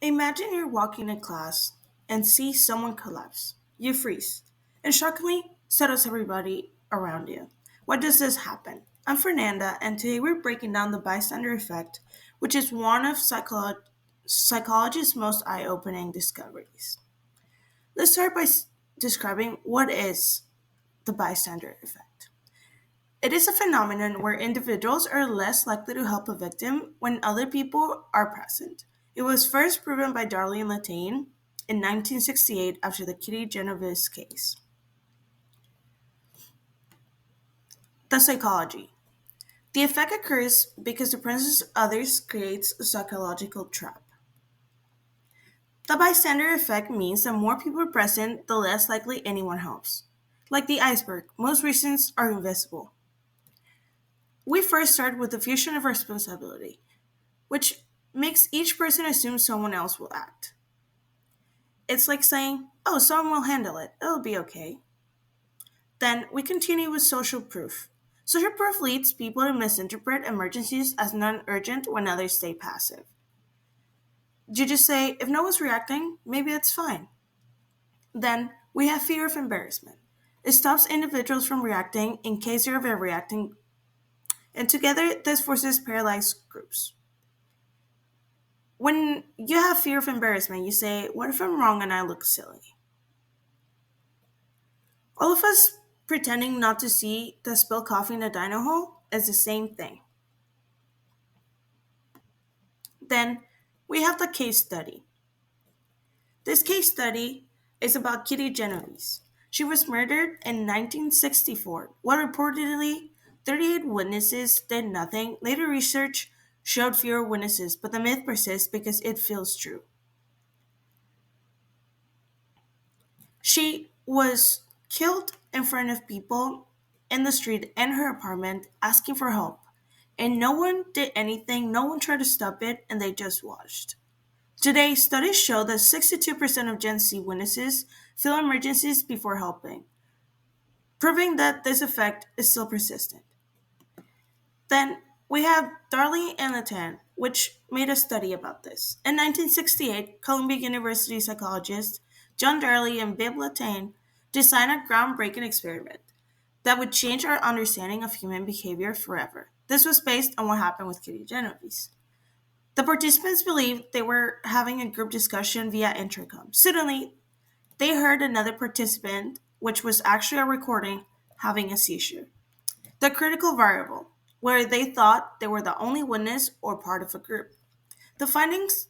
Imagine you're walking in class and see someone collapse. You freeze. And shockingly, so does everybody around you. Why does this happen? I'm Fernanda, and today we're breaking down the bystander effect, which is one of psychology's most eye opening discoveries. Let's start by describing what is the bystander effect. It is a phenomenon where individuals are less likely to help a victim when other people are present. It was first proven by Darlene Latane in 1968 after the Kitty Genovese case. The psychology. The effect occurs because the presence of others creates a psychological trap. The bystander effect means that more people are present, the less likely anyone helps. Like the iceberg, most reasons are invisible. We first start with the fusion of responsibility, which makes each person assume someone else will act. It's like saying, oh, someone will handle it, it'll be okay. Then we continue with social proof. Social proof leads people to misinterpret emergencies as non urgent when others stay passive. You just say, if no one's reacting, maybe it's fine. Then we have fear of embarrassment. It stops individuals from reacting in case they're overreacting, and together this forces paralyzed groups. When you have fear of embarrassment, you say, what if I'm wrong and I look silly? All of us pretending not to see the spilled coffee in the dino hole is the same thing. Then we have the case study. This case study is about Kitty Genovese. She was murdered in 1964, while reportedly 38 witnesses did nothing. Later research showed fewer witnesses, but the myth persists because it feels true. She was killed in front of people in the street in her apartment asking for help. And no one did anything, no one tried to stop it, and they just watched. Today, studies show that 62% of Gen Z witnesses feel emergencies before helping, proving that this effect is still persistent. Then we have Darley and Latan, which made a study about this. In 1968, Columbia University psychologists John Darley and Bibb Latan designed a groundbreaking experiment that would change our understanding of human behavior forever. This was based on what happened with Kitty Genovese. The participants believed they were having a group discussion via intercom. Suddenly, they heard another participant, which was actually a recording, having a seizure. The critical variable, where they thought they were the only witness or part of a group. The findings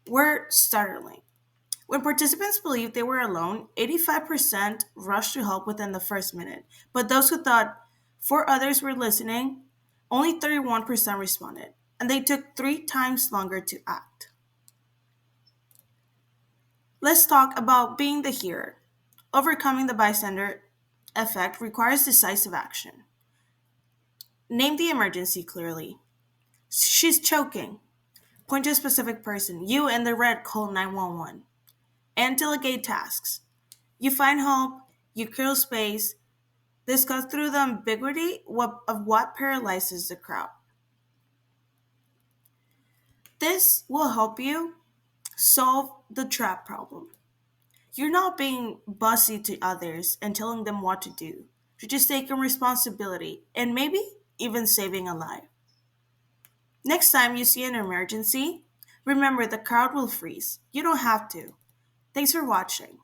were startling. When participants believed they were alone, 85% rushed to help within the first minute. But those who thought four others were listening, only 31% responded, and they took 3 times longer to act. Let's talk about being the hero. Overcoming the bystander effect requires decisive action. Name the emergency clearly. She's choking. Point to a specific person. You and the red call 911. And delegate tasks. You find help, you clear space, discuss through the ambiguity of what paralyzes the crowd. This will help you solve the trap problem. You're not being bossy to others and telling them what to do. You're just taking responsibility and maybe even saving a life. Next time you see an emergency, remember the crowd will freeze. You don't have to. Thanks for watching.